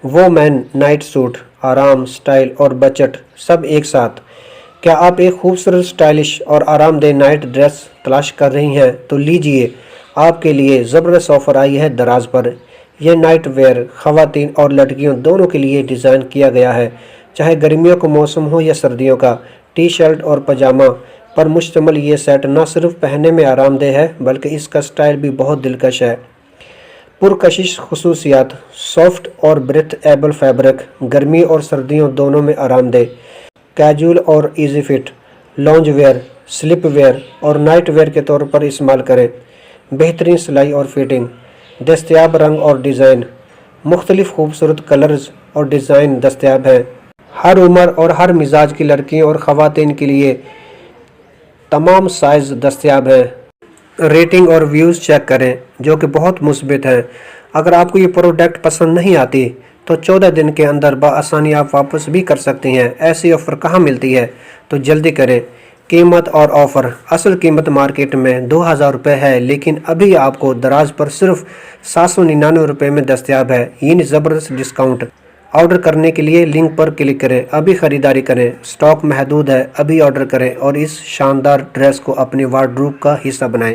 Women night suit, آرام، style اور budget سب ایک ساتھ۔ کیا آپ ایک خوبصورت، سٹائلش اور آرام دہ نائٹ ڈریس تلاش کر رہی ہیں؟ تو لیجئے، آپ کے لیے زبردست آفر آئی ہے دراز پر۔ یہ نائٹ ویئر خواتین اور لڑکیوں دونوں کے لیے ڈیزائن کیا گیا ہے۔ چاہے گرمیوں کا موسم ہو یا سردیوں کا، ٹی شرٹ اور پاجامہ پر مشتمل یہ سیٹ نہ صرف پہننے میں آرام دہ ہے بلکہ اس کا سٹائل بھی بہت دلکش ہے۔ پرکشش خصوصیات، سافٹ اور بریتھ ایبل فیبرک، گرمی اور سردیوں دونوں میں آرام دہ، کیجول اور easy fit, lounge wear, sleep wear اور نائٹ ویئر کے طور پر استعمال کریں۔ بہترین سلائی اور فٹنگ، دستیاب رنگ اور ڈیزائن، مختلف خوبصورت کلرز اور ڈیزائن دستیاب ہیں۔ ہر عمر اور ہر مزاج کی لڑکیوں اور خواتین کے لیے تمام سائز دستیاب ہیں۔ ریٹنگ اور ویوز چیک کریں جو کہ بہت مثبت ہیں۔ اگر آپ کو یہ پروڈکٹ پسند نہیں آتی تو 14 دن کے اندر بآسانی آپ واپس بھی کر سکتی ہیں۔ ایسی آفر کہاں ملتی ہے؟ تو جلدی کریں۔ قیمت اور آفر: اصل قیمت مارکیٹ میں 2000 روپے ہے، لیکن ابھی آپ کو دراز پر صرف 799 روپے میں دستیاب ہے، یعنی زبردست ڈسکاؤنٹ۔ آرڈر کرنے کے لیے لنک پر کلک کریں، ابھی خریداری کریں، سٹاک محدود ہے، ابھی آرڈر کریں اور اس شاندار ڈریس کو اپنی وارڈروب کا حصہ بنائیں۔